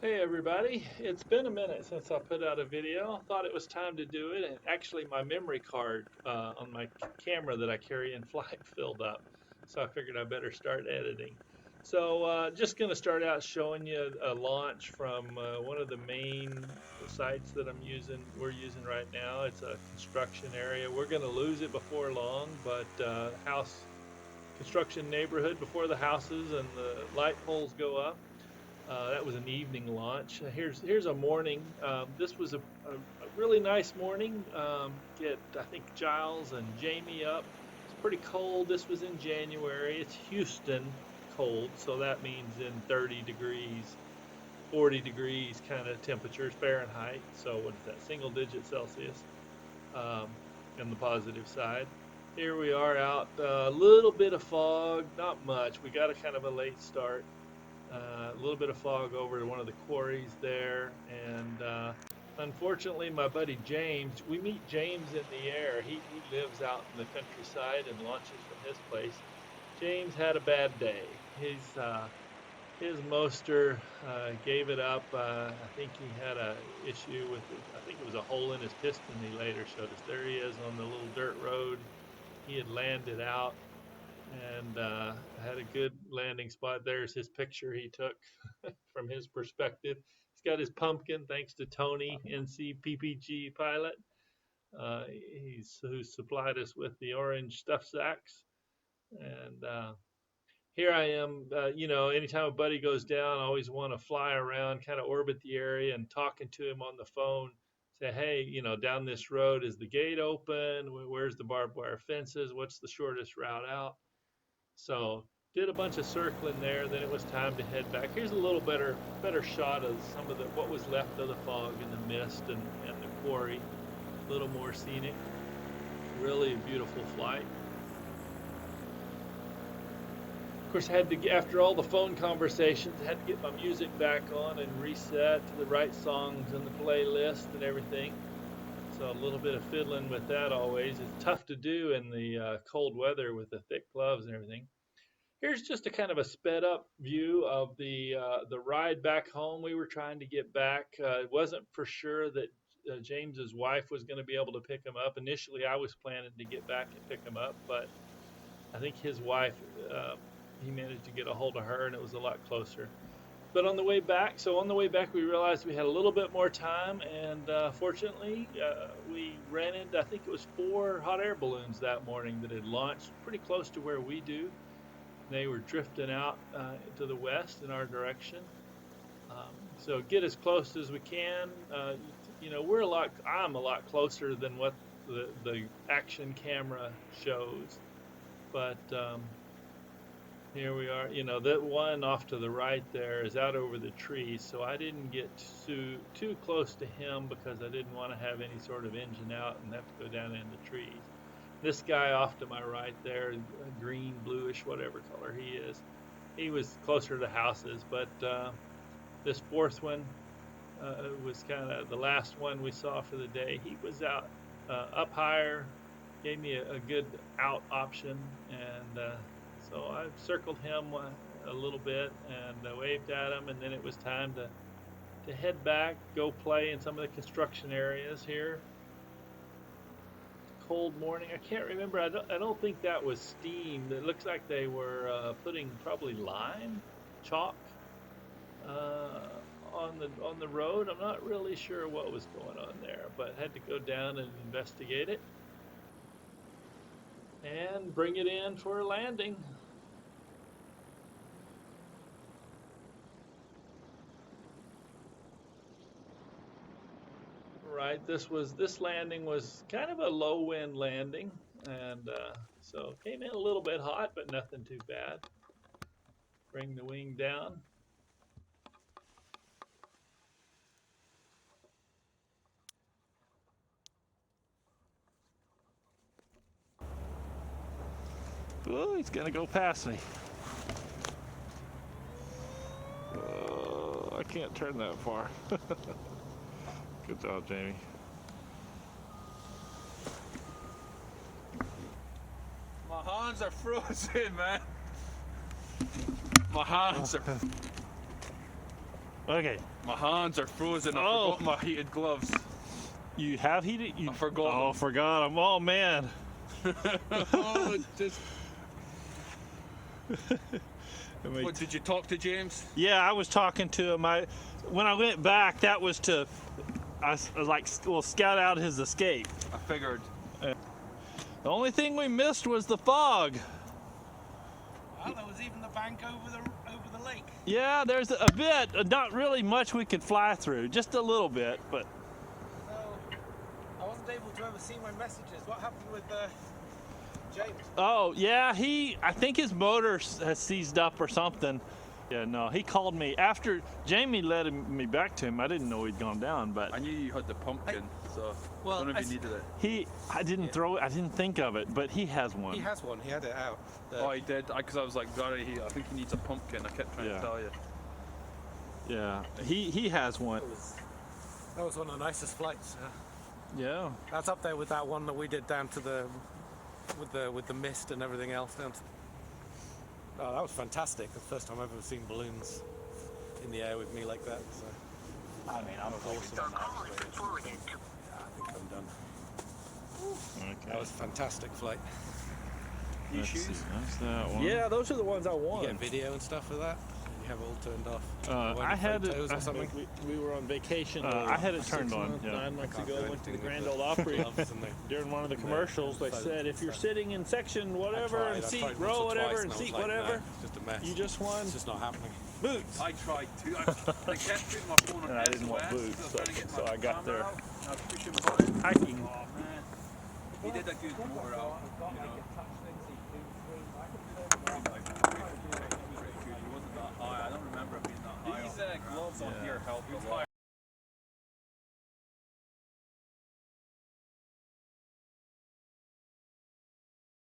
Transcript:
Hey everybody, it's been a minute since I put out a video. I thought it was time to do it, and actually my memory card on my camera that I carry in flight filled up, so I figured I better start editing. So just going to start out showing you a launch from one of the main sites that we're using right now. It's a construction area. We're going to lose it before long, but house construction neighborhood before the houses and the light poles go up. That was an evening launch. Here's a morning. This was a really nice morning. Get I think Giles and Jamie up. It's pretty cold. This was in January. It's Houston cold, so that means in 30 degrees, 40 degrees kind of temperatures Fahrenheit. So what is that? Single digit Celsius. Um, on the positive side. Here we are out. A little bit of fog, not much. We got a kind of a late start. A little bit of fog over to one of the quarries there, and unfortunately, my buddy James, we meet James in the air. He lives out in the countryside and launches from his place. James had a bad day. His motor gave it up. I think he had a issue with it. I think it was a hole in his piston. He later showed us. There he is on the little dirt road. He had landed out and had a good landing spot. There's his picture he took from his perspective. He's got his pumpkin, thanks to Tony, NCPPG pilot. He's who supplied us with the orange stuff sacks. And here I am. Anytime a buddy goes down, I always want to fly around, kind of orbit the area, and talking to him on the phone. Say, hey, down this road, is the gate open? Where's the barbed wire fences? What's the shortest route out? So did a bunch of circling there. Then it was time to head back. Here's a little better shot of some of the what was left of the fog and the mist and the quarry. A little more scenic. Really a beautiful flight. Of course, I had to, after all the phone conversations, I had to get my music back on and reset to the right songs in the playlist and everything. So a little bit of fiddling with that always. It's tough to do in the cold weather with the thick gloves and everything. Here's just a kind of a sped up view of the ride back home. We were trying to get back. It wasn't for sure that James's wife was going to be able to pick him up. Initially, I was planning to get back and pick him up, but I think his wife, he managed to get a hold of her, and it was a lot closer. But on the way back, we realized we had a little bit more time, and fortunately, we rented, I think it was 4 hot air balloons that morning that had launched pretty close to where we do. They were drifting out to the west in our direction. So get as close as we can. I'm a lot closer than what the action camera shows. But here we are. That one off to the right there is out over the trees. So I didn't get too close to him because I didn't want to have any sort of engine out and have to go down in the trees. This guy off to my right there, green, bluish, whatever color he is, he was closer to houses. But this fourth one was kind of the last one we saw for the day. He was out up higher, gave me a good out option, and so I circled him a little bit and waved at him, and then it was time to head back, go play in some of the construction areas here. Cold morning. I can't remember. I don't think that was steam. It looks like they were putting probably lime, chalk on the road. I'm not really sure what was going on there, but had to go down and investigate it and bring it in for a landing. Right. This landing was kind of a low wind landing, and so came in a little bit hot, but nothing too bad. Bring the wing down. Oh, he's gonna go past me. Oh, I can't turn that far. Good job, Jamie. My hands are frozen, man. My hands are. Okay. My hands are frozen. I Oh. forgot my heated gloves. You have heated? I forgot Oh, them. forgot them. Oh, man. Oh, just... Let me What, did you talk to James? Yeah, I was talking to him. When I went back, that was to, scout out his escape. I figured. The only thing we missed was the fog. Well, there was even the bank over the lake. Yeah, there's a bit, not really much we could fly through, just a little bit, but. So, I wasn't able to ever see my messages. What happened with James? Oh, yeah, I think his motor has seized up or something. Yeah, no, he called me after Jamie led me back to him. I didn't know he'd gone down, but I knew you had the pumpkin, so Well, I don't know if you needed it. I didn't throw it. I didn't think of it, but he has one. He has one. He had it out. Oh, he did? Because I was like, Gary, I think he needs a pumpkin. I kept trying to tell you. Yeah, he has one. That was one of the nicest flights. Yeah. That's up there with that one that we did down to with the mist and everything else down to. Oh, that was fantastic. The first time I've ever seen balloons in the air with me like that. So. I mean, I'm awesome on that. Yeah, I think I'm done. Okay. That was a fantastic flight. New Let's shoes? see, that's that one. Yeah, those are the ones I You won. get video and stuff of that? You have it all turned off? I had it. Photos or something? We were on vacation. I had it turned on. Yeah. 9 months Can't ago, do went to the anything Grand with Ole the Opry. gloves and the- During one of the commercials, they said if you're sitting in section I whatever tried and seat once row or whatever twice and I was seat like, whatever, no, it's just a mess. you just won It's just not happening. boots. I tried to. I kept putting my phone on And I didn't want SOS, boots, was trying to get so my I got camera there. out, and I was pushing buttons. Hiking. Oh man, he did a good motor out. You know. Like, pretty good. He wasn't that high. I don't remember him being that high. These gloves on here help a lot.